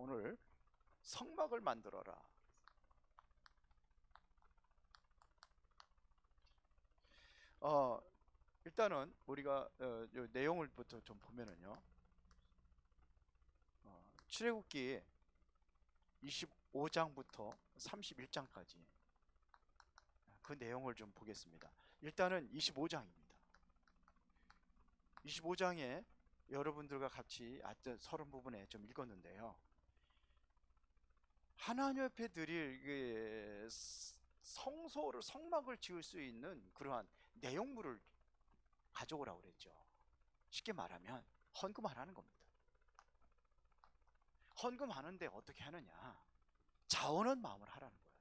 오늘 성막을 만들어라. 일단은 우리가 요 내용을부터 좀 보면은요. 출애굽기 25장부터 31장까지 그 내용을 좀 보겠습니다. 일단은 25장입니다. 25장에 여러분들과 같이 서론 부분에 좀 읽었는데요. 하나님 앞에 드릴 성소를 성막을 지을 수 있는 그러한 내용물을 가져오라고 그랬죠. 쉽게 말하면 헌금하라는 겁니다. 헌금하는데 어떻게 하느냐? 자원한 마음을 하라는 거예요.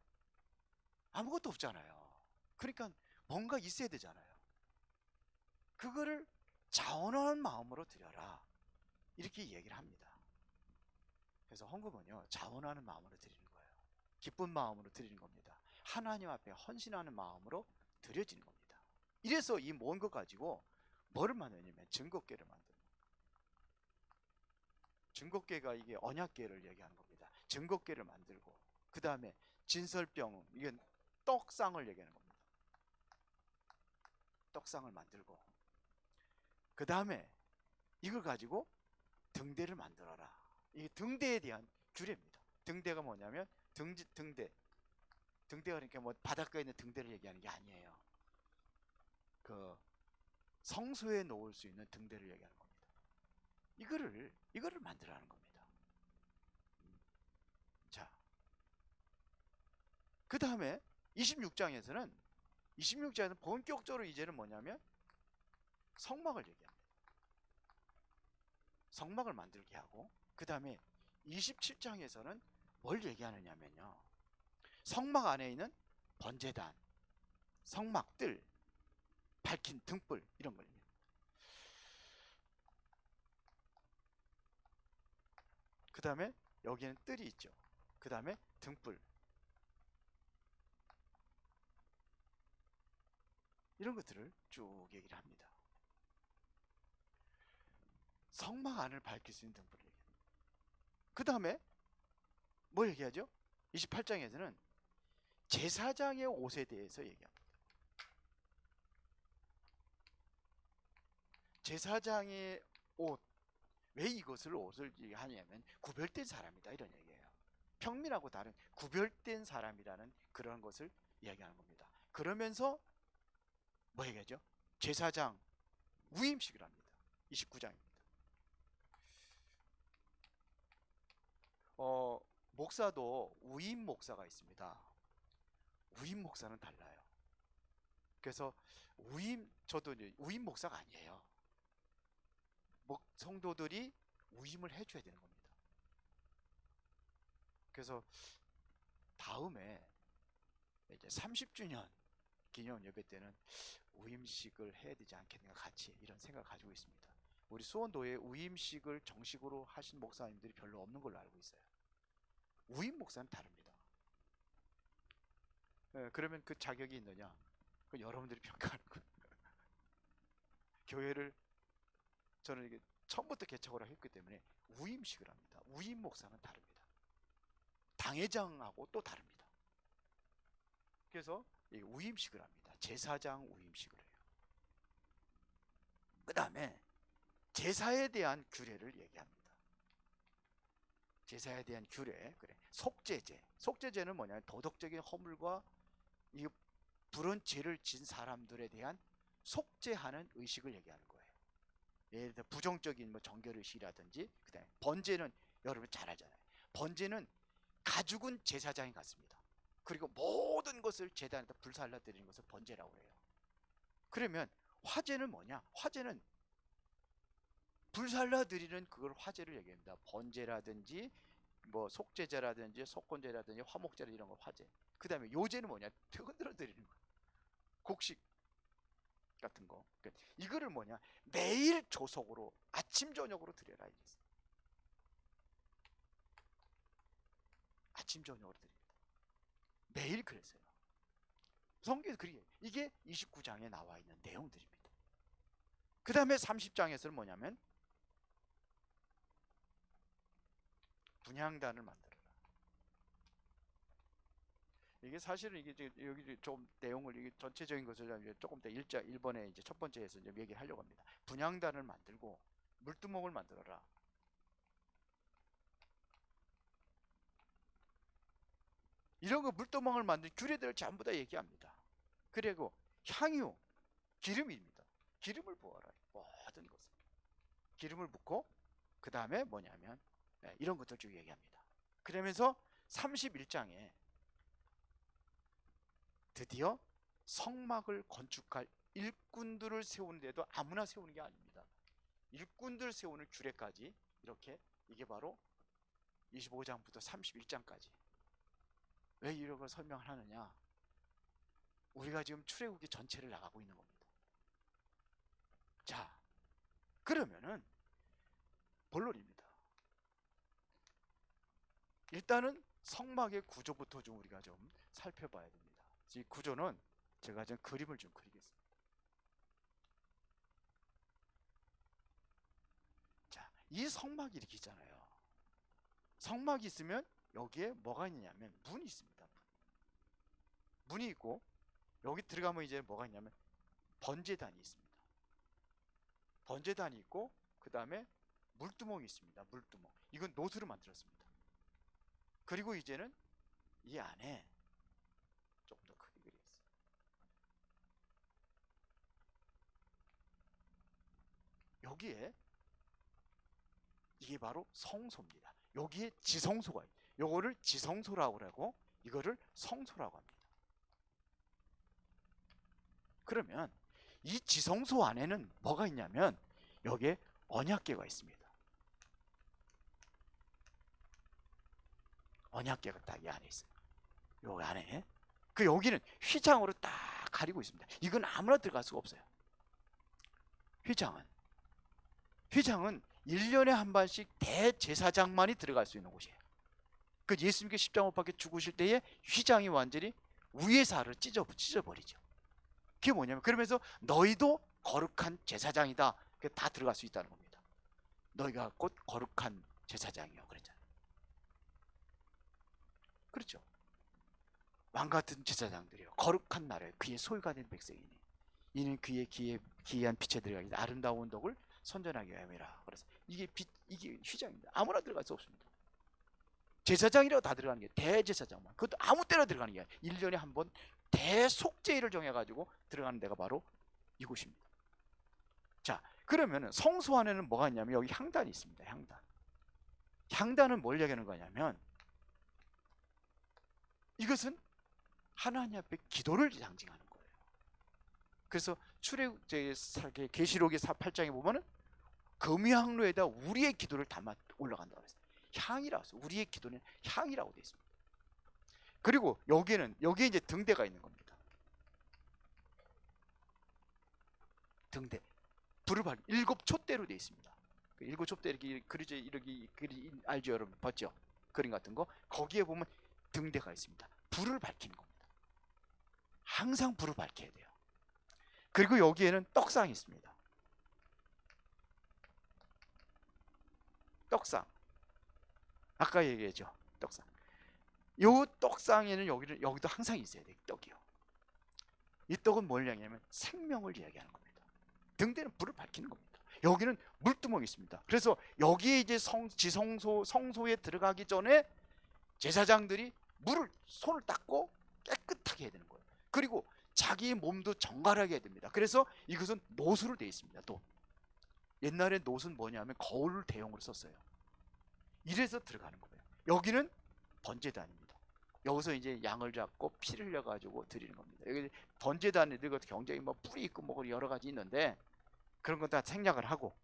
아무것도 없잖아요. 그러니까 뭔가 있어야 되잖아요. 그거를 자원하는 마음으로 드려라, 이렇게 얘기를 합니다. 그래서 헌금은요, 자원하는 마음으로 드리는 거예요. 기쁜 마음으로 드리는 겁니다. 하나님 앞에 헌신하는 마음으로 드려지는 겁니다. 이래서 이 모은 것 가지고 뭐를 만드냐면 증거궤를 만듭니다. 증거궤가 이게 언약궤를 얘기하는 겁니다. 증거궤를 만들고, 그 다음에 진설병, 이게 떡상을 얘기하는 겁니다. 떡상을 만들고, 그 다음에 이걸 가지고 등대를 만들어라. 이게 등대에 대한 규례입니다. 등대가 뭐냐면 등대가 그러니까 뭐 바닷가에 있는 등대를 얘기하는 게 아니에요. 그 성소에 놓을 수 있는 등대를 얘기하는 겁니다. 이거를 만들어라는 겁니다. 자, 그 다음에 26장에서는 본격적으로 이제는 뭐냐면 성막을 얘기합니다. 성막을 만들게 하고, 그 다음에 27장에서는 뭘 얘기하느냐면요, 성막 안에 있는 번제단, 성막들, 밝힌 등불, 이런 걸 얘기합니다. 그 다음에 여기에는 뜰이 있죠. 그 다음에 등불, 이런 것들을 쭉 얘기를 합니다. 성막 안을 밝힐 수 있는 등불을 얘기합니다. 그 다음에 뭐 얘기하죠? 28장에서는 제사장의 옷에 대해서 얘기합니다. 제사장의 옷, 왜 이것을 옷을 하냐면 구별된 사람이다, 이런 얘기예요. 평민하고 다른 구별된 사람이라는 그런 것을 이야기하는 겁니다. 그러면서 뭐 얘기하죠? 제사장 위임식을 합니다. 29장입니다. 목사도 위임 목사가 있습니다. 위임 목사는 달라요. 그래서 저도 위임 목사가 아니에요. 성도들이 위임을 해줘야 되는 겁니다. 그래서 다음에 이제 30주년 기념 예배 때는 위임식을 해야 되지 않겠는가, 같이 이런 생각을 가지고 있습니다. 우리 수원도에 위임식을 정식으로 하신 목사님들이 별로 없는 걸로 알고 있어요. 위임 목사는 다릅니다. 그러면 그 자격이 있느냐? 그건 여러분들이 평가하는 거예요. 교회를 저는 이게 처음부터 개척을 했기 때문에 위임식을 합니다. 위임 목사는 다릅니다. 당회장하고 또 다릅니다. 그래서 위임식을 합니다. 제사장 위임식을 해요. 그 다음에 제사에 대한 규례를 얘기합니다. 제사에 대한 규례, 그래. 속죄제는 뭐냐면 도덕적인 허물과 이 불은 죄를 진 사람들에 대한 속죄하는 의식을 얘기하는 거예요. 예를 들어 부정적인 정결의식이라든지, 그다음에 번제는 여러분 잘 알잖아요. 번제는 가죽은 제사장이 갖습니다. 그리고 모든 것을 제단에다 불살라 드리는 것을 번제라고 해요. 그러면 화제는 뭐냐? 화제는 불살라 드리는 그걸 화제를 얘기합니다. 번제라든지 속죄제라든지 속건제라든지 화목제라 이런 거 화제. 그 다음에 요제는 뭐냐? 흔들어 드리는 거, 곡식 같은 거. 그러니까 이거를 뭐냐? 매일 조속으로 아침 저녁으로 드려라. 아침 저녁으로 드립니다. 매일 그랬어요. 성경에서 그게 이게 29장에 나와 있는 내용들입니다. 그 다음에 30장에서는 뭐냐면 분향단을 만들어라. 이게 사실은 이게 여기 좀 내용을 이게 전체적인 것을 조금 더 1번에 이제 첫 번째에서 이제 얘기를 하려고 합니다. 분향단을 만들고 물두멍을 만들어라. 이런 거 물두멍을 만든 규례들을 전부 다 얘기합니다. 그리고 향유, 기름입니다. 기름을 부어라. 모든 것을 기름을 붓고 그 다음에 뭐냐면 이런 것들 쭉 얘기합니다. 그러면서 31장에 드디어 성막을 건축할 일꾼들을 세우는데도 아무나 세우는 게 아닙니다. 일꾼들 세우는 규례까지 이렇게, 이게 바로 25장부터 31장까지. 왜 이런 걸 설명하느냐? 우리가 지금 출애굽기 전체를 나가고 있는 겁니다. 자, 그러면은 본론입니다. 일단은 성막의 구조부터 좀 우리가 좀 살펴봐야 됩니다. 이 구조는 제가 좀 그림을 좀 그리겠습니다. 자, 이 성막이 이렇게 있잖아요. 성막이 있으면 여기에 뭐가 있냐면 문이 있습니다. 문이 있고 여기 들어가면 이제 뭐가 있냐면 번제단이 있습니다. 번제단이 있고 그 다음에 물두멍이 있습니다. 물두멍. 이건 노수로 만들었습니다. 그리고 이제는 이 안에 조금 더 크게 그리겠습니다. 여기에 이게 바로 성소입니다. 여기에 지성소가 있어요. 요거를 지성소라고 하고 이거를 성소라고 합니다. 그러면 이 지성소 안에는 뭐가 있냐면 여기에 언약궤가 있습니다. 언약궤가 딱 이 안에 있어요. 요 안에. 그 여기는 휘장으로 딱 가리고 있습니다. 이건 아무나 들어갈 수가 없어요. 휘장은 1년에 한 번씩 대제사장만이 들어갈 수 있는 곳이에요. 그 예수님께 십자가 못 박혀 죽으실 때에 휘장이 완전히 위의 살을 찢어버리죠. 그게 뭐냐면 그러면서 너희도 거룩한 제사장이다. 다 들어갈 수 있다는 겁니다. 너희가 곧 거룩한 제사장이요 그랬잖아요. 그렇죠. 왕같은 제사장들이요 거룩한 나라에 그의 소유가 된 백성이니 이는 그의 기이한 빛에 들어가기 아름다운 덕을 선전하게 함이라. 그래서 이게 휘장입니다. 아무나 들어갈 수 없습니다. 제사장이라고 다 들어가는 게 대제사장만. 그것도 아무 때나 들어가는 게 아니라 1년에 한 번 대속죄일을 정해가지고 들어가는 데가 바로 이곳입니다. 자, 그러면은 성소 안에는 뭐가 있냐면 여기 향단이 있습니다. 향단은 뭘 얘기하는 거냐면 이것은 하나님 앞에 기도를 상징하는 거예요. 그래서 계시록의 8장에 보면은 금향로에다 우리의 기도를 담아 올라간다고 했어요. 향이라고 했어요. 우리의 기도는 향이라고 되어 있습니다. 그리고 여기에 이제 등대가 있는 겁니다. 등대. 불을 밝히 7촛대로 되어 있습니다. 7촛대 이렇게 그리죠. 이렇게 알죠, 여러분? 봤죠? 그림 같은 거. 거기에 보면 등대가 있습니다. 불을 밝히는 겁니다. 항상 불을 밝혀야 돼요. 그리고 여기에는 떡상이 있습니다. 떡상. 아까 얘기했죠. 떡상. 요 떡상에는 여기도 항상 있어야 돼요. 떡이요. 이 떡은 뭘 이야기하냐면 생명을 이야기하는 겁니다. 등대는 불을 밝히는 겁니다. 여기는 물두멍이 있습니다. 그래서 여기에 이제 성소에 들어가기 전에 제사장들이 손을 닦고 깨끗하게 해야 되는 거예요. 그리고 자기의 몸도 정갈하게 해야 됩니다. 그래서 이것은 노수로 되어 있습니다. 또 옛날에 노수는 뭐냐면 거울을 대용으로 썼어요. 이래서 들어가는 거예요. 여기는 번제단입니다. 여기서 이제 양을 잡고 피를 흘려가지고 드리는 겁니다. 여기 번제단에 굉장히 뭐 뿔이 있고 뭐 여러 가지 있는데 그런 건 다 생략을 하고,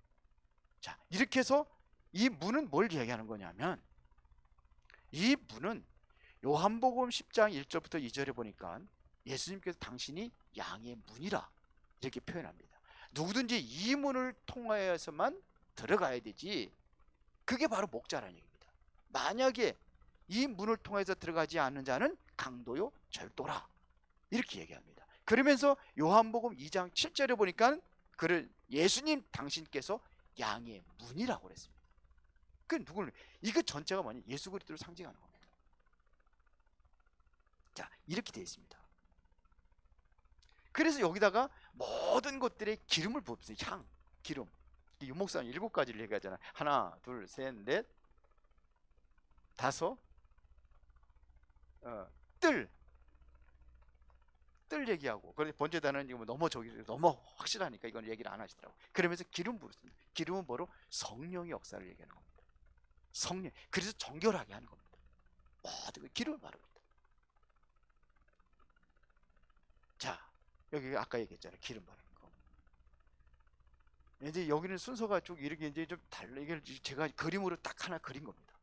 자 이렇게 해서 이 문은 뭘 이야기하는 거냐면 이 문은 요한복음 10장 1절부터 2절에 보니까 예수님께서 당신이 양의 문이라 이렇게 표현합니다. 누구든지 이 문을 통하여서만 들어가야 되지, 그게 바로 목자라는 얘기입니다. 만약에 이 문을 통해서 들어가지 않는 자는 강도요 절도라 이렇게 얘기합니다. 그러면서 요한복음 2장 7절에 보니까 예수님 당신께서 양의 문이라고 그랬습니다. 그 누구를 이거 전체가 뭐냐? 예수 그리스도를 상징하는 겁니다. 자, 이렇게 되어 있습니다. 그래서 여기다가 모든 것들에 기름을 부었어요. 향, 기름. 윤목사는 7가지를 얘기하잖아. 하나, 둘, 셋, 넷, 다섯, 뜰 얘기하고. 그런데 번제단은 이거 너무 확실하니까 이건 얘기를 안 하시더라고. 그러면서 기름 부었습니다. 기름은 뭐로? 성령의 역사를 얘기하는 겁니다. 성령. 그래서 정결하게 하는 겁니다. 모든 기름을 바릅니다. 자, 여기 아까 얘기했잖아요. 기름 바르는 거. 이제 여기는 순서가 쭉 이렇게 이제 좀 달라. 이게 제가 그림으로 딱 하나 그린 겁니다.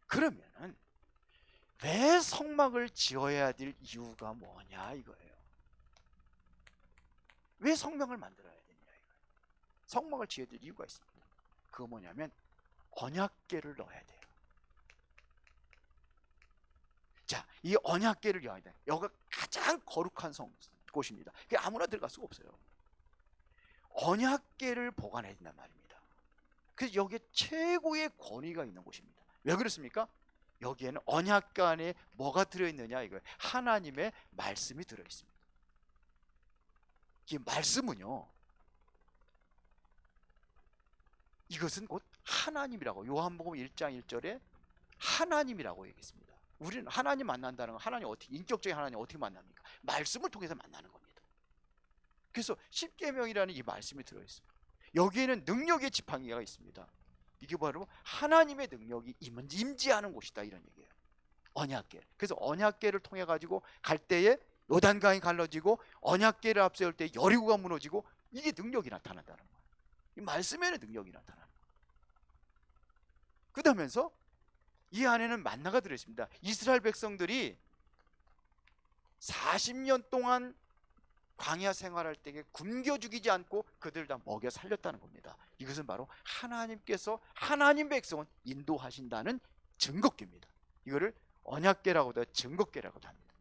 그러면은 왜 성막을 지어야 될 이유가 뭐냐 이거예요. 왜 성막을 만들어야 되냐 이거예요. 성막을 지어야 될 이유가 있습니다. 그거 뭐냐면 언약궤를 넣어야 돼요. 자, 이 언약궤를 넣어야 돼. 여기가 가장 거룩한 곳입니다. 그게 아무나 들어갈 수가 없어요. 언약궤를 보관해야 된단 말입니다. 그래서 여기에 최고의 권위가 있는 곳입니다. 왜 그렇습니까? 여기에는 언약궤 안에 뭐가 들어있느냐 이거예요. 하나님의 말씀이 들어있습니다. 이 말씀은요, 이것은 곧 하나님이라고 요한복음 1장 1절에 하나님이라고 얘기했습니다. 우리는 하나님 만난다는 건 하나님 어떻게 인격적인 하나님 어떻게 만납니까? 말씀을 통해서 만나는 겁니다. 그래서 십계명이라는 이 말씀이 들어있어요. 여기에는 능력의 지팡이가 있습니다. 이게 바로 하나님의 능력이 임지하는 곳이다 이런 얘기예요. 언약궤. 그래서 언약궤를 통해 가지고 갈 때에 요단강이 갈라지고 언약궤를 앞세울 때 여리고가 무너지고 이게 능력이 나타난다는 거예요. 이 말씀에는 능력이 나타나는 거예요. 그러면서 이 안에는 만나가 들어있습니다. 이스라엘 백성들이 40년 동안 광야 생활할 때에 굶겨 죽이지 않고 그들을 다 먹여 살렸다는 겁니다. 이것은 바로 하나님께서 하나님 백성은 인도하신다는 증거궤입니다. 이거를 언약궤라고도 증거궤라고도 합니다.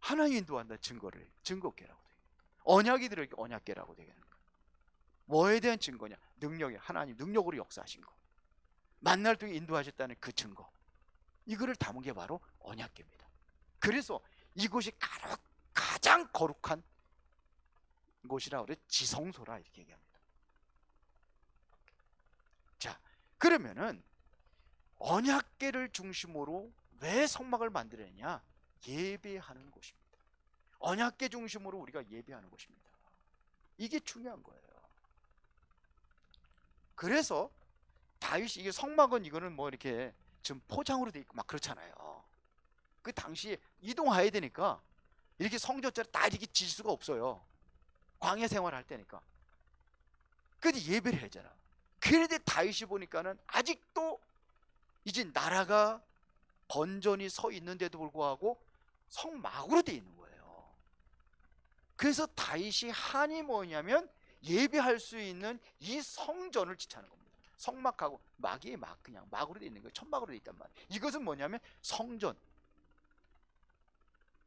하나님 인도한다 증거를 증거궤라고 돼요. 언약이 들어있게 언약궤라고 되는 거예요. 뭐에 대한 증거냐? 능력이 하나님 능력으로 역사하신 거. 만날 통해 인도하셨다는 그 증거. 이거를 담은 게 바로 언약궤입니다. 그래서 이곳이 가장 거룩한 곳이라고 그래 지성소라 이렇게 얘기합니다. 자, 그러면은 언약궤를 중심으로 왜 성막을 만들었냐? 예배하는 곳입니다. 언약궤 중심으로 우리가 예배하는 곳입니다. 이게 중요한 거예요. 그래서 다윗이 이게 성막은 이거는 뭐 이렇게 지금 포장으로 돼 있고 막 그렇잖아요. 그 당시에 이동해야 되니까 이렇게 성전자를 다 이렇게 질 수가 없어요. 광야 생활할 때니까. 그래도 예배를 하잖아. 그런데 다윗이 보니까는 아직도 이제 나라가 건전히 서 있는데도 불구하고 성막으로 돼 있는 거예요. 그래서 다윗이 한이 뭐냐면 예배할 수 있는 이 성전을 지차는 겁니다. 성막하고 막이 막 그냥 막으로 돼 있는 거예요. 천막으로 돼 있단 말이에요. 이것은 뭐냐면 성전.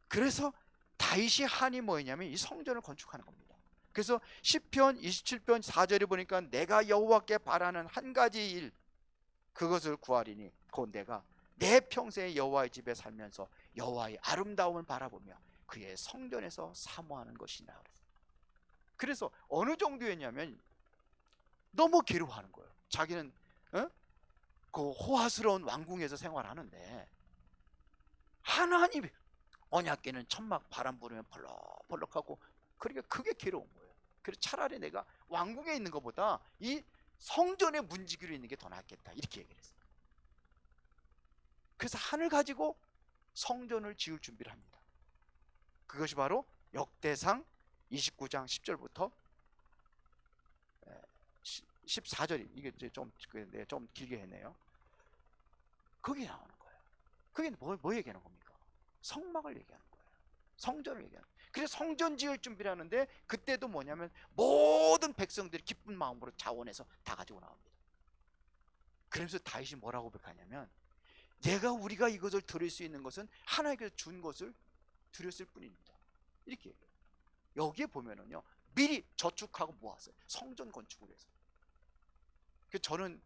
그래서 다윗이 한이 뭐냐면 이 성전을 건축하는 겁니다. 그래서 시편 27편 4절에 보니까 내가 여호와께 바라는 한 가지 일 그것을 구하리니 곧 내가 내 평생에 여호와의 집에 살면서 여호와의 아름다움을 바라보며 그의 성전에서 사모하는 것이나. 그래서 어느 정도였냐면 너무 괴로워하는 거예요. 자기는 그 호화스러운 왕궁에서 생활하는데 하나님의 언약궤는 천막 바람 부르면 벌럭벌럭하고 그러니까 그게 괴로운 거예요. 그래서 차라리 내가 왕궁에 있는 것보다 이 성전에 문지기로 있는 게 더 낫겠다 이렇게 얘기를 했어요. 그래서 한을 가지고 성전을 지을 준비를 합니다. 그것이 바로 역대상 29장 10절부터 14절이 이게 좀 길게 했네요. 거기 나오는 거예요. 그게 뭐 얘기하는 겁니까? 성막을 얘기하는 거예요. 성전을 얘기하는 거예요. 그래서 성전 지을 준비를 하는데 그때도 뭐냐면 모든 백성들이 기쁜 마음으로 자원해서 다 가지고 나옵니다. 그러면서 다윗이 뭐라고 고백하냐면 우리가 이것을 드릴 수 있는 것은 하나님께서 준 것을 드렸을 뿐입니다. 이렇게 얘기해요. 여기에 보면은요 미리 저축하고 모았어요. 성전 건축을 해서. 저는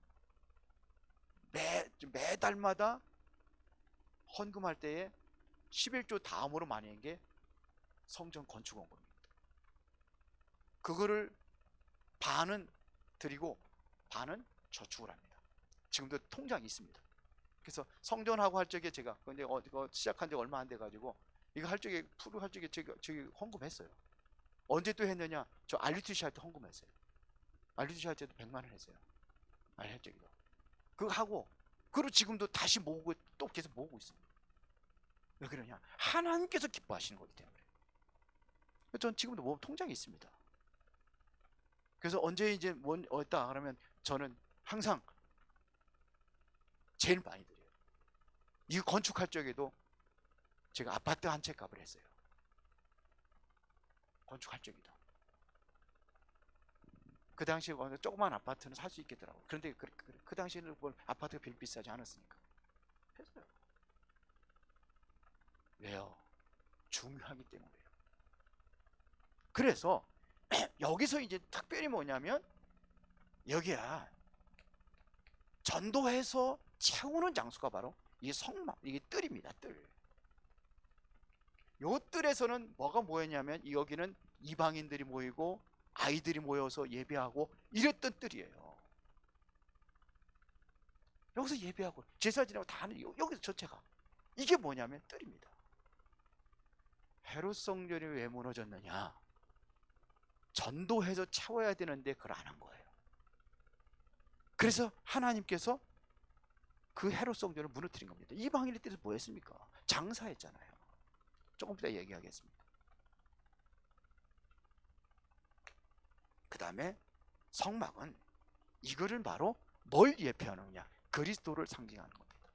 매달마다 헌금할 때에 11조 다음으로 많이 한 게 성전 건축 헌금입니다. 그거를 반은 드리고 반은 저축을 합니다. 지금도 통장이 있습니다. 그래서 성전하고 할 적에 제가 근데 이거 시작한 지 얼마 안 돼 가지고 이거 할 적에 프로 할 적에 제가 헌금했어요. 언제 또 했느냐? 저 RUTC 할 때 헌금했어요. RUTC 할 때도 100만 원 했어요. 할 적에도 그거 하고 그리고 지금도 다시 모으고 또 계속 모으고 있습니다. 왜 그러냐? 하나님께서 기뻐하시는 거기 때문에. 전 지금도 뭐 통장이 있습니다. 그래서 언제 이제 어디다 그러면 저는 항상 제일 많이 드려요. 이 건축할 적에도 제가 아파트 한 채 값을 했어요. 건축할 적에도. 그 당시에 조그만 아파트는 살 수 있겠더라고요. 그런데 그 당시에는 뭘 아파트가 별로 비싸지 않았으니까 했어요. 왜요? 중요하기 때문에요. 그래서 여기서 이제 특별히 뭐냐면 여기야 전도해서 채우는 장소가 바로 이 성막, 이게 뜰입니다. 뜰. 요 뜰에서는 뭐가 모였냐면 여기는 이방인들이 모이고 아이들이 모여서 예배하고 이랬던 뜰이에요. 여기서 예배하고 제사 지내고 다 하는 여기서 전체가 이게 뭐냐면 뜰입니다. 헤롯 성전이 왜 무너졌느냐? 전도해서 채워야 되는데 그걸 안 한 거예요. 그래서 하나님께서 그 헤롯 성전을 무너뜨린 겁니다. 이방인의 뜻은 뭐였습니까? 장사했잖아요. 조금 이따 얘기하겠습니다. 그 다음에 성막은 이거를 바로 뭘 예표하느냐? 그리스도를 상징하는 겁니다.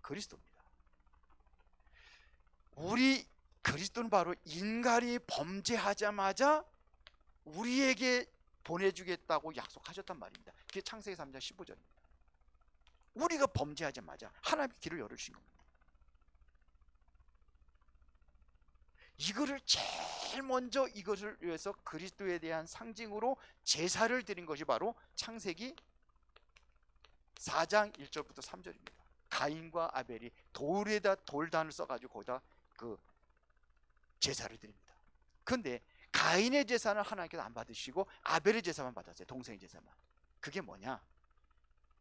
그리스도입니다. 우리 그리스도는 바로 인간이 범죄하자마자 우리에게 보내주겠다고 약속하셨단 말입니다. 그게 창세기 3장 15절입니다. 우리가 범죄하자마자 하나님의 길을 열어주신 겁니다. 이거를 제일 먼저 이것을 위해서 그리스도에 대한 상징으로 제사를 드린 것이 바로 창세기 4장 1절부터 3절입니다. 가인과 아벨이 돌에다 돌단을 써가지고 거기다 그 제사를 드립니다. 그런데 가인의 제사는 하나님께서 안 받으시고 아벨의 제사만 받았어요. 동생의 제사만. 그게 뭐냐?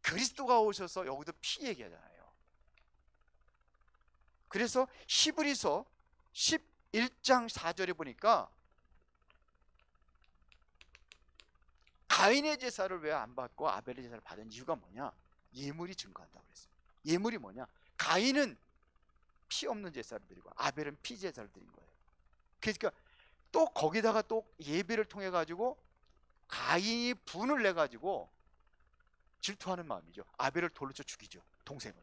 그리스도가 오셔서 여기도 피 얘기하잖아요. 그래서 히브리서 11장 4절에 보니까 가인의 제사를 왜 안 받고 아벨의 제사를 받은 이유가 뭐냐? 예물이 증거한다고 그랬어요. 예물이 뭐냐? 가인은 피 없는 제사를 드리고 아벨은 피 제사를 드린 거예요. 그러니까 또 거기다가 또 예배를 통해 가지고 가인이 분을 내 가지고 질투하는 마음이죠. 아벨을 돌로 쳐 죽이죠. 동생을.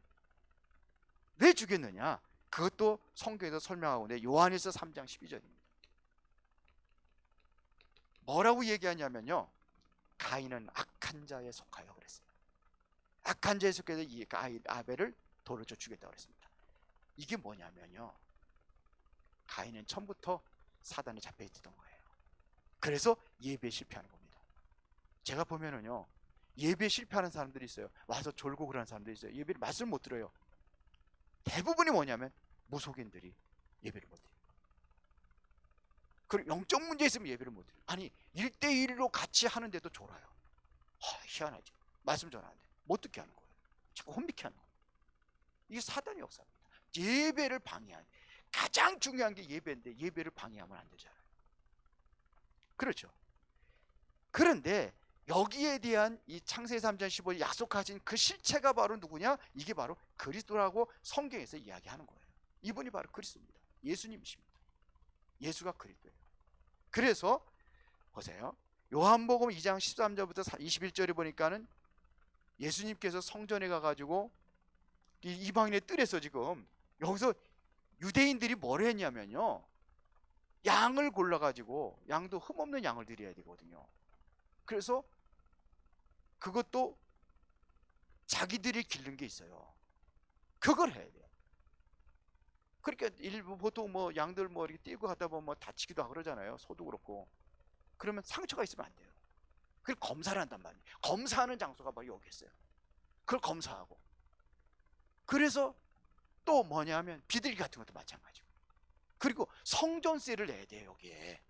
왜 죽였느냐? 그것도 성경에서 설명하고 있는데 요한일서 3장 12절입니다. 뭐라고 얘기하냐면요. 가인은 악한 자에 속하여 그랬어요. 악한 자에 속해서 이 아벨을 돌로 쳐 죽였다고 그랬습니다. 이게 뭐냐면요. 가인은 처음부터 사단에 잡혀 있었던 거예요. 그래서 예배에 실패하는 겁니다. 제가 보면은요. 예배에 실패하는 사람들이 있어요. 와서 졸고 그러는 사람들이 있어요. 예배를 말씀을 못 들어요. 대부분이 뭐냐면 무속인들이 예배를 못 드려요. 그리고 영적 문제 있으면 예배를 못 드려요. 아니 1대1로 같이 하는데도 졸아요. 희한하지. 말씀 전하는데 못 듣게 하는 거예요. 자꾸 혼미케 하는 거예요. 이게 사단의 역사입니다. 예배를 방해하는 가장 중요한 게 예배인데 예배를 방해하면 안 되잖아요. 그렇죠. 그런데 여기에 대한 이 창세기 3장 15절 약속하신 그 실체가 바로 누구냐? 이게 바로 그리스도라고 성경에서 이야기하는 거예요. 이분이 바로 그리스도입니다. 예수님이십니다. 예수가 그리스도예요. 그래서 보세요. 요한복음 2장 13절부터 21절에 보니까는 예수님께서 성전에 가가지고 이 이방인의 뜰에서 지금 여기서 유대인들이 뭘 했냐면요. 양을 골라가지고 양도 흠없는 양을 드려야 되거든요. 그래서 그것도 자기들이 기른 게 있어요. 그걸 해야 돼요. 그러니까 일부 보통 뭐 양들 뭐 이렇게 띄고 가다 보면 뭐 다치기도 하고 그러잖아요. 소도 그렇고. 그러면 상처가 있으면 안 돼요. 그걸 검사를 한단 말이에요. 검사하는 장소가 바로 여기 있어요. 그걸 검사하고. 그래서 또 뭐냐면 비둘기 같은 것도 마찬가지고. 그리고 성전세를 내야 돼요. 여기에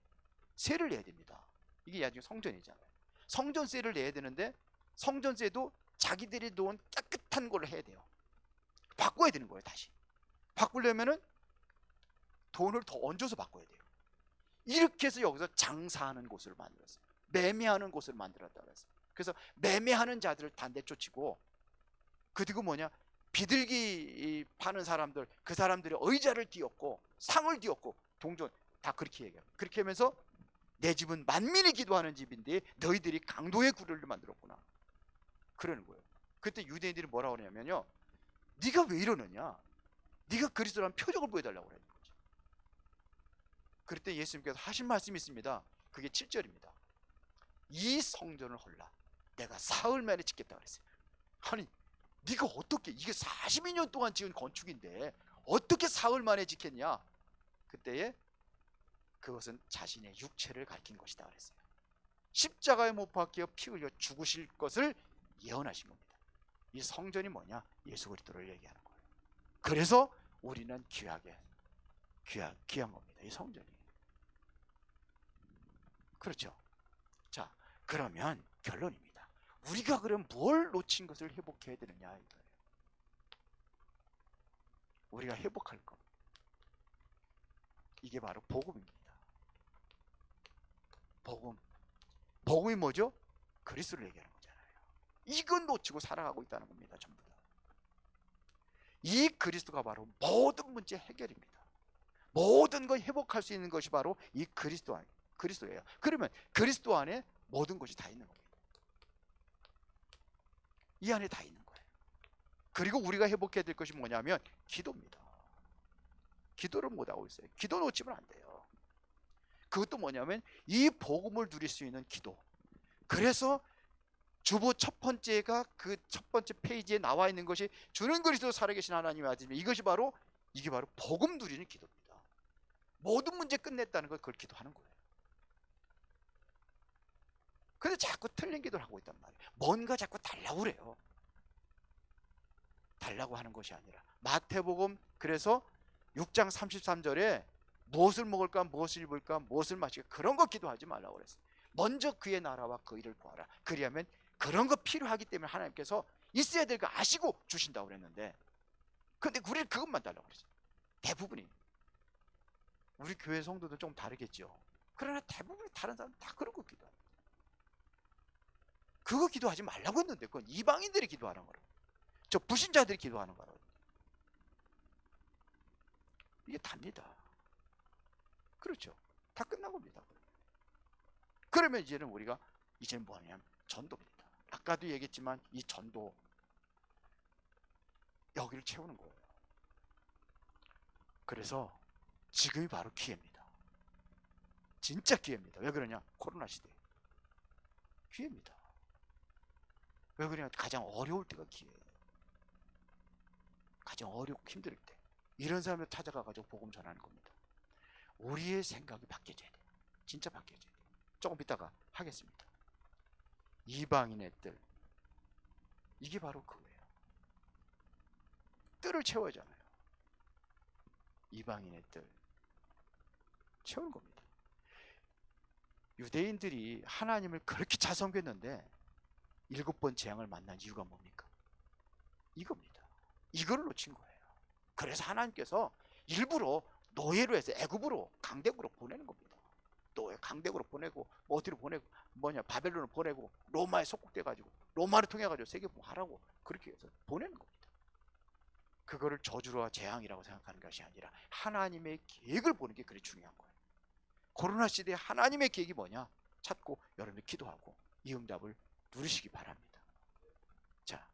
세를 내야 됩니다. 이게 나중에 성전이잖아요. 성전세를 내야 되는데 성전세도 자기들이 놓은 깨끗한 걸로 해야 돼요. 바꿔야 되는 거예요. 다시 바꾸려면은 돈을 더 얹어서 바꿔야 돼요. 이렇게 해서 여기서 장사하는 곳을 만들었어요. 매매하는 곳을 만들었다고 했어요. 그래서 매매하는 자들을 다 내쫓이고, 그리고 뭐냐, 비둘기 파는 사람들, 그 사람들이 의자를 띄웠고 상을 띄웠고 동전 다 그렇게 얘기해요. 그렇게 하면서 내 집은 만민이 기도하는 집인데 너희들이 강도의 구를 만들었구나, 그러는 거예요. 그때 유대인들이 뭐라고 그러냐면요, 네가 왜 이러느냐, 네가 그리스도라는 표적을 보여달라고 그러는 거지. 그때 예수님께서 하신 말씀이 있습니다. 그게 7절입니다. 이 성전을 홀라 내가 사흘 만에 짓겠다 그랬어요. 아니, 네가 어떻게, 이게 42년 동안 지은 건축인데 어떻게 사흘 만에 짓겠냐. 그때에 그것은 자신의 육체를 가리킨 것이다 그랬어요. 십자가에 못 박혀 피 흘려 죽으실 것을 예언하신 겁니다. 이 성전이 뭐냐, 예수 그리스도를 얘기하는 거예요. 그래서 우리는 귀한 겁니다. 이 성전이. 그렇죠. 자, 그러면 결론입니다. 우리가 그럼 뭘 놓친 것을 회복해야 되느냐 이거예요. 우리가 회복할 것, 이게 바로 복음입니다. 복음이 뭐죠? 그리스도를 얘기하는 거잖아요. 이건 놓치고 살아가고 있다는 겁니다. 전부 다. 이 그리스도가 바로 모든 문제 해결입니다. 모든 걸 회복할 수 있는 것이 바로 이 그리스도예요. 그러면 그리스도 안에 모든 것이 다 있는 겁니다. 이 안에 다 있는 거예요. 그리고 우리가 회복해야 될 것이 뭐냐면 기도입니다. 기도를 못하고 있어요. 기도 놓치면 안 돼요. 그것도 뭐냐면 이 복음을 누릴 수 있는 기도. 그래서 주보 첫 번째가 그 첫 번째 페이지에 나와 있는 것이 주는 그리스도 살아계신 하나님의 아들입니다. 이게 바로 복음 누리는 기도입니다. 모든 문제 끝냈다는 걸 그걸 기도하는 거예요. 근데 자꾸 틀린 기도를 하고 있단 말이에요. 뭔가 자꾸 달라고 그래요. 달라고 하는 것이 아니라 마태복음 그래서 6장 33절에 무엇을 먹을까, 무엇을 입을까, 무엇을 마실까, 그런 거 기도하지 말라고 그랬어요. 먼저 그의 나라와 그 일을 구하라. 그리하면 그런 거 필요하기 때문에 하나님께서 있어야 될 거 아시고 주신다고 그랬는데, 근데 우리는 그것만 달라고 그랬어요. 대부분이. 우리 교회 성도들 좀 다르겠죠. 그러나 대부분 다른 사람 다 그런 거 기도합니다. 그거 기도하지 말라고 했는데 그건 이방인들이 기도하는 거라고, 저 불신자들이 기도하는 거라고. 이게 답니다. 그렇죠. 다 끝난 겁니다. 그러면 이제는 우리가 이제는 뭐냐면 전도입니다. 아까도 얘기했지만 이 전도, 여기를 채우는 거예요. 그래서 지금이 바로 기회입니다. 진짜 기회입니다. 왜 그러냐? 코로나 시대 기회입니다. 왜 그러냐? 가장 어려울 때가 기회예요. 가장 어렵고 힘들 때 이런 사람을 찾아가가지고 복음 전하는 겁니다. 우리의 생각이 바뀌어져야 돼요. 진짜 바뀌어져야 돼요. 조금 이따가 하겠습니다. 이방인의 뜰, 이게 바로 그거예요. 뜰을 채워야 하잖아요. 이방인의 뜰 채우는 겁니다. 유대인들이 하나님을 그렇게 잘 섬겼는데 7번 재앙을 만난 이유가 뭡니까? 이겁니다. 이걸 놓친 거예요. 그래서 하나님께서 일부러 노예로 해서 애굽으로, 강대국으로 보내는 겁니다. 노예 강대국으로 보내고 어디로 보내고 바벨론을 보내고 로마에 속국돼 가지고 로마를 통해 가지고 세계복음 하라고 그렇게 해서 보내는 겁니다. 그거를 저주와 재앙이라고 생각하는 것이 아니라 하나님의 계획을 보는 게 그리 중요한 거예요. 코로나 시대에 하나님의 계획이 뭐냐 찾고 여러분이 기도하고 이 응답을 누리시기 바랍니다. 자,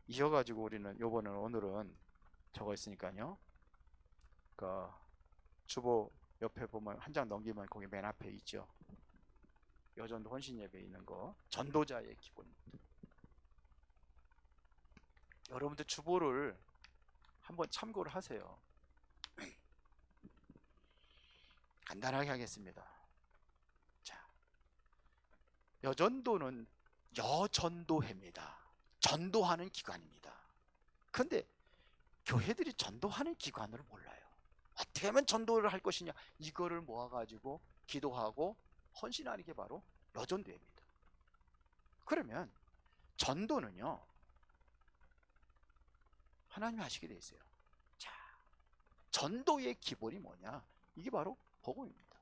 이어가지고 우리는 오늘은 저거 있으니까요. 그 주보 옆에 보면 한 장 넘기면 거기 맨 앞에 있죠. 여전도 헌신 예배 있는 거, 전도자의 기본. 여러분들 주보를 한번 참고를 하세요. 간단하게 하겠습니다. 자, 여전도는 여전도회입니다. 전도하는 기관입니다. 그런데 교회들이 전도하는 기관을 몰라요. 어떻게 하면 전도를 할 것이냐, 이거를 모아가지고 기도하고 헌신하는 게 바로 여전도입니다. 그러면 전도는요, 하나님이 하시게 돼 있어요. 자, 전도의 기본이 뭐냐? 이게 바로 복음입니다.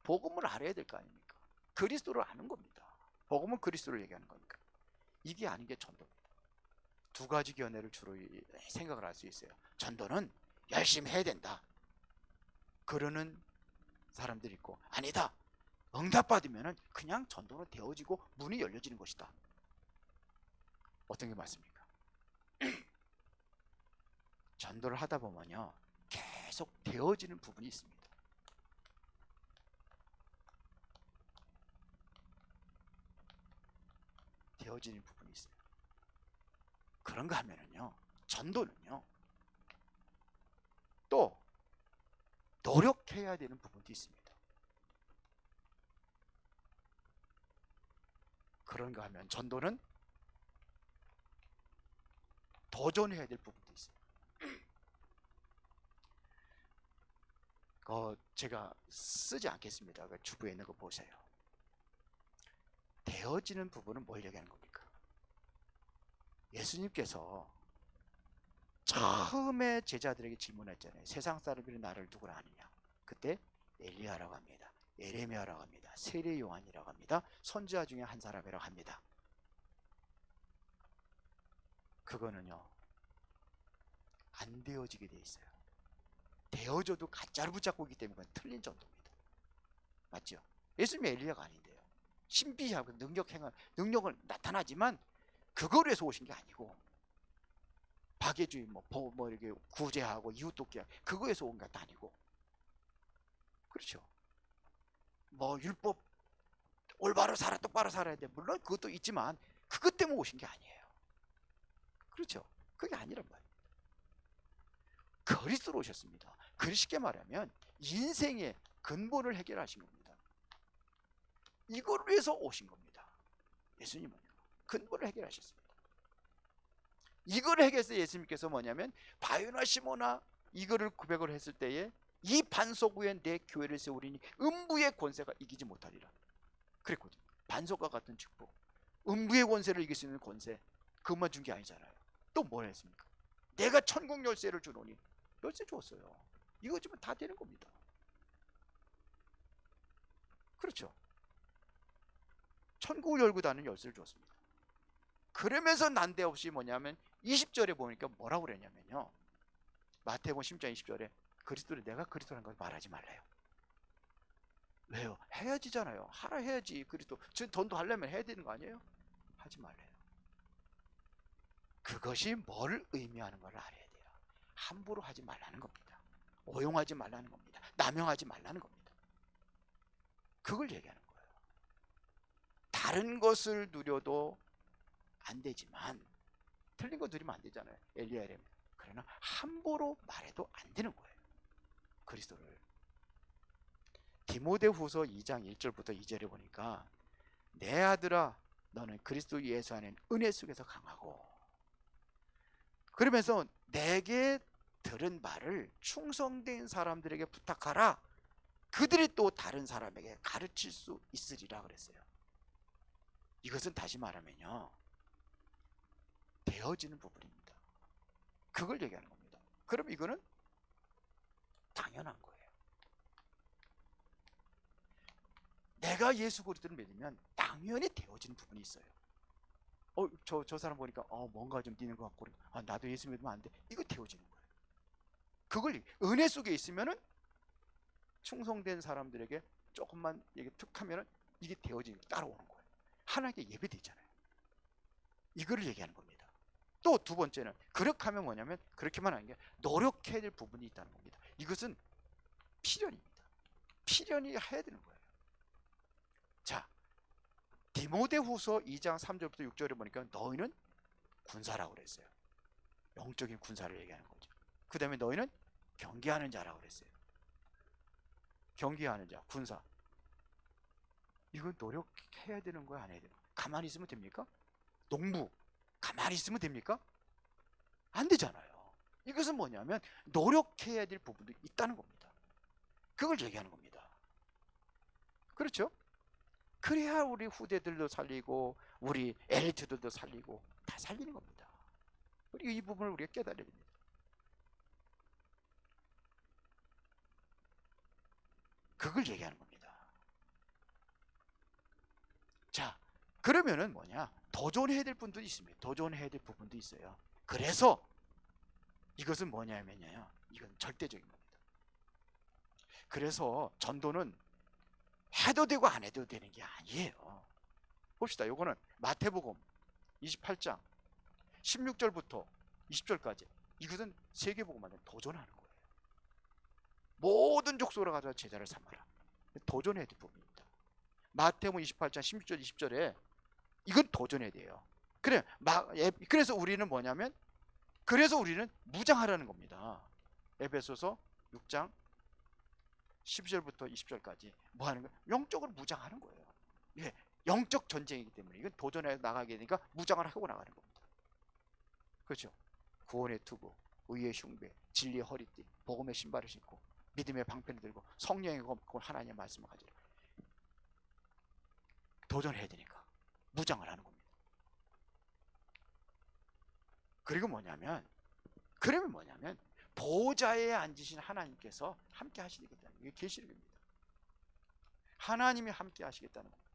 복음을 알아야 될 거 아닙니까? 그리스도를 아는 겁니다. 복음은 그리스도를 얘기하는 거니까. 이게 아닌 게 전도입니다. 두 가지 견해를 주로 생각을 할 수 있어요. 전도는 열심히 해야 된다, 그러는 사람들이 있고, 아니다, 응답받으면 그냥 전도는 되어지고 문이 열려지는 것이다. 어떤 게 맞습니까? 전도를 하다 보면요, 계속 되어지는 부분이 있습니다. 되어지는 부분이 있어요. 그런가 하면은요, 전도는요, 또 노력해야 되는 부분도 있습니다. 그런가 하면 전도는 도전해야 될 부분도 있어요. 제가 쓰지 않겠습니다. 주부에 있는 거 보세요. 되어지는 부분은 뭘 얘기하는 겁니까? 예수님께서 처음에 제자들에게 질문했잖아요. 세상 사람들이 나를 누구라 하느냐? 그때 엘리야라고 합니다. 예레미야라고 합니다. 세례 요한이라고 합니다. 선지자 중에 한 사람이라고 합니다. 그거는요, 안 되어지게 돼 있어요. 되어져도 가짜를 붙잡고 있기 때문에 그건 틀린 전도입니다. 맞죠? 예수님이 엘리야가 아닌데요. 신비하고 능력을 나타나지만 그걸 위해서 오신 게 아니고, 박해주의 뭐 이렇게 구제하고 이웃 돕기하고 그거에서 온 것도 아니고, 그렇죠? 뭐 율법 올바로 살아, 똑바로 살아야 돼, 물론 그것도 있지만 그것 때문에 오신 게 아니에요. 그렇죠? 그게 아니란 말이에요. 그리스도로 오셨습니다. 그리 쉽게 말하면 인생의 근본을 해결하신 겁니다. 이걸 위해서 오신 겁니다. 예수님은요, 근본을 해결하셨습니다. 이걸 해결해서 예수님께서 뭐냐면, 바요나 시모나 이거를 고백을 했을 때에 이 반석 위에 내 교회를 세우리니 음부의 권세가 이기지 못하리라 그랬거든요. 반석과 같은 축복, 음부의 권세를 이길 수 있는 권세, 그것만 준 게 아니잖아요. 또 뭘 했습니까? 내가 천국 열쇠를 주노니, 열쇠 주었어요. 이거 주면 다 되는 겁니다. 그렇죠? 천국을 열고 닫는 열쇠를 주었습니다. 그러면서 난데없이 뭐냐면 20절에 보니까 뭐라고 그랬냐면요, 마태복음 10장 20절에 그리스도를, 내가 그리스도라는 걸 말하지 말래요. 왜요? 해야지잖아요. 하라 해야지. 그리스도 전도 하려면 해야 되는 거 아니에요? 하지 말래요. 그것이 뭘 의미하는 걸 알아야 돼요. 함부로 하지 말라는 겁니다. 오용하지 말라는 겁니다. 남용하지 말라는 겁니다. 그걸 얘기하는 거예요. 다른 것을 누려도 안 되지만, 틀린 거 누리면 안 되잖아요. 엘리야 이래면. 그러나 함부로 말해도 안 되는 거예요. 그리스도를. 디모데후서 2장 1절부터 2절에 보니까, 내 아들아 너는 그리스도 예수 안에 은혜 속에서 강하고, 그러면서 내게 들은 말을 충성된 사람들에게 부탁하라. 그들이 또 다른 사람에게 가르칠 수 있으리라 그랬어요. 이것은 다시 말하면요, 되어지는 부분입니다. 그걸 얘기하는 겁니다. 그럼 이거는 당연한 거예요. 내가 예수 그리스도를 믿으면 당연히 되어지는 부분이 있어요. 저 사람 보니까 뭔가 좀 뛰는 것 같고, 나도 예수 믿으면 안 돼. 이거 되어지는 거예요. 그걸 은혜 속에 있으면은, 충성된 사람들에게 조금만 이게 툭 하면은 이게 되어지는, 따라오는 거예요. 하나님께 예배되잖아요. 이거를 얘기하는 겁니다. 또 두 번째는, 그렇게 하면 뭐냐면, 그렇게만 하는 게 노력해야 될 부분이 있다는 겁니다. 이것은 필연입니다. 필연이 해야 되는 거예요. 자, 디모데후서 2장 3절부터 6절에 보니까 너희는 군사라고 그랬어요. 영적인 군사를 얘기하는 거죠. 그 다음에 너희는 경계하는 자라고 그랬어요. 경계하는 자, 군사. 이건 노력해야 되는 거야, 안 해야 되는 거야? 가만히 있으면 됩니까? 농부 가만히 있으면 됩니까? 안 되잖아요. 이것은 뭐냐면 노력해야 될 부분도 있다는 겁니다. 그걸 얘기하는 겁니다. 그렇죠? 그래야 우리 후대들도 살리고 우리 엘리트들도 살리고 다 살리는 겁니다. 그리고 이 부분을 우리가 깨달아야 됩니다. 그걸 얘기하는 겁니다. 자, 그러면은 뭐냐? 도전해야 될 분도 있습니다. 도전해야 될 부분도 있어요. 그래서 이것은 뭐냐면요, 이건 절대적인 겁니다. 그래서 전도는 해도 되고 안 해도 되는 게 아니에요. 봅시다. 요거는 마태복음 28장 16절부터 20절까지 이것은 세계복음만은 도전하는 거예요. 모든 족속으로 가서 제자를 삼아라. 도전해야 될 부분입니다. 마태복음 28장 16절 20절에 이건 도전해야 돼요. 그래서 우리는 뭐냐면 그래서 우리는 무장하라는 겁니다. 에베소서 6장 12절부터 20절까지 뭐 하는 거예요? 영적으로 무장하는 거예요. 예, 영적 전쟁이기 때문에 이건 도전해 나가게 되니까 무장을 하고 나가는 겁니다. 그렇죠? 구원의 투구, 의의 흉배, 진리의 허리띠, 복음의 신발을 신고 믿음의 방패를 들고 성령의 검을 하나님의 말씀을 가지라. 도전해야 되니까 무장을 하는 겁니다. 그리고 그러면 뭐냐면 보좌에 앉으신 하나님께서 함께 하시겠다는 이게 계시록입니다. 하나님이 함께 하시겠다는 겁니다.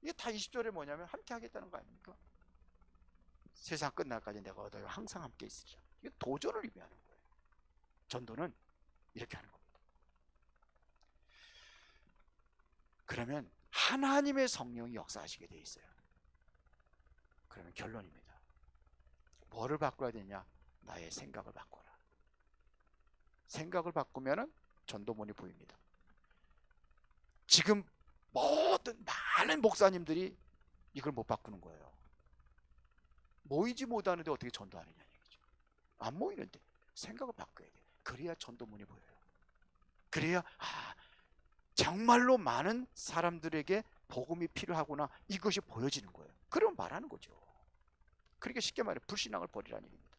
이게 다 20절에 뭐냐면 함께 하겠다는 거 아닙니까? 세상 끝날까지 내가 너희와 항상 함께 있으리라. 이게 도전을 의미하는 거예요. 전도는 이렇게 하는 겁니다. 그러면 하나님의 성령이 역사하시게 돼 있어요. 그러면 결론입니다. 뭐를 바꿔야 되냐? 나의 생각을 바꿔라. 생각을 바꾸면 전도문이 보입니다. 지금 많은 목사님들이 이걸 못 바꾸는 거예요. 모이지 못하는데 어떻게 전도하느냐 얘기죠. 안 모이는데 생각을 바꿔야 돼. 그래야 전도문이 보여요. 그래야 정말로 많은 사람들에게 복음이 필요하구나 이것이 보여지는 거예요. 그럼 말하는 거죠. 그러니까 쉽게 말해 불신앙을 버리라는 얘기입니다.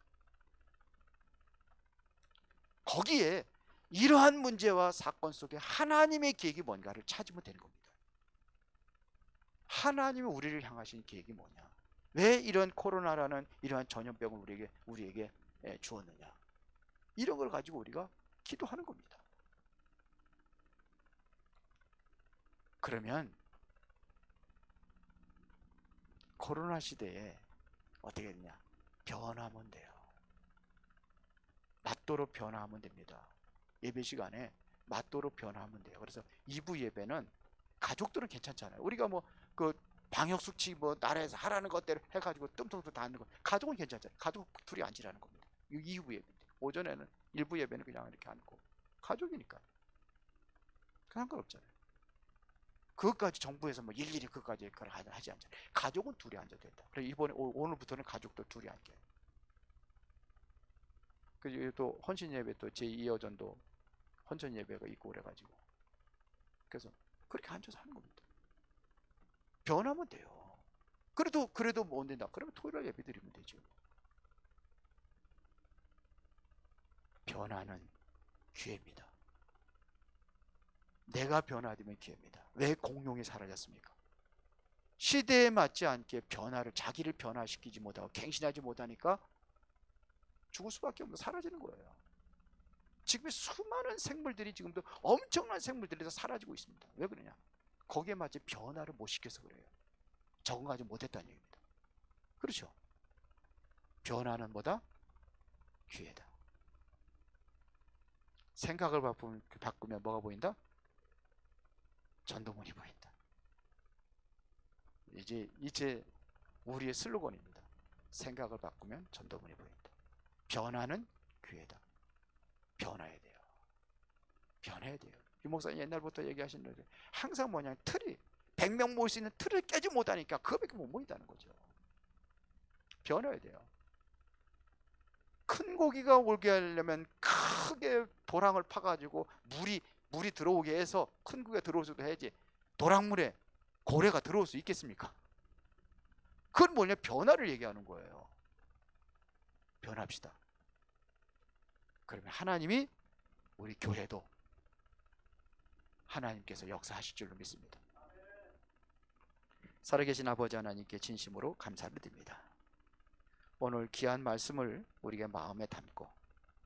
거기에 이러한 문제와 사건 속에 하나님의 계획이 뭔가를 찾으면 되는 겁니다. 하나님이 우리를 향하신 계획이 뭐냐? 왜 이런 코로나라는 이러한 전염병을 우리에게 주었느냐? 이런 걸 가지고 우리가 기도하는 겁니다. 그러면 코로나 시대에 어떻게 되냐? 변하면 돼요. 맞도록 변화하면 됩니다. 예배 시간에 맞도록 변화하면 돼요. 그래서 2부 예배는 가족들은 괜찮잖아요. 우리가 그 방역 수칙 나라에서 하라는 것대로 해가지고 뜸통도 다 하는 거. 가족은 괜찮잖아요. 가족 둘이 앉으라는 겁니다. 2부 예배. 오전에는 1부 예배는 그냥 이렇게 앉고 가족이니까 상관없잖아요. 그것까지 정부에서 일일이 그것까지 하지 않잖아요. 가족은 둘이 앉아도 된다. 그래서 오늘부터는 가족도 둘이 앉게. 그리고 또 헌신 예배 또 제2여전도 헌신 예배가 있고 그래가지고 그래서 그렇게 앉아서 하는 겁니다. 변하면 돼요. 그래도 못 된다. 그러면 토요일에 예배 드리면 되죠. 변화는 기회입니다. 내가 변화되면 기회입니다. 왜 공룡이 사라졌습니까? 시대에 맞지 않게 자기를 변화시키지 못하고 갱신하지 못하니까 죽을 수밖에 없는 사라지는 거예요. 지금 수많은 생물들이 지금도 엄청난 생물들이 사라지고 있습니다. 왜 그러냐? 거기에 맞게 변화를 못 시켜서 그래요. 적응하지 못했다는 얘기입니다. 그렇죠? 변화는 뭐다? 기회다. 생각을 바꾸면 뭐가 보인다? 전도문이 보인다. 이제 우리의 슬로건입니다. 생각을 바꾸면 전도문이 보인다. 변화는 기회다. 변화해야 돼요. 변해야 돼요. 유 목사님 옛날부터 얘기하시는데 항상 뭐냐 100명 모일 수 있는 틀을 깨지 못하니까 그거밖에 못 모인다는 거죠. 변해야 돼요. 큰 고기가 올게 하려면 크게 도랑을 파가지고 물이 들어오게 해서 큰 고기가 들어오기도 해야지. 도랑물에 고래가 들어올 수 있겠습니까? 그건 뭐냐? 변화를 얘기하는 거예요. 변합시다. 그러면 하나님이 우리 교회도 하나님께서 역사하실 줄로 믿습니다. 살아계신 아버지 하나님께 진심으로 감사를 드립니다. 오늘 귀한 말씀을 우리가 마음에 담고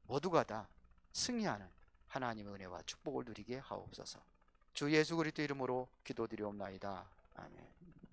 모두가 다 승리하는 하나님의 은혜와 축복을 누리게 하옵소서. 주 예수 그리스도 이름으로 기도드리옵나이다. 아멘.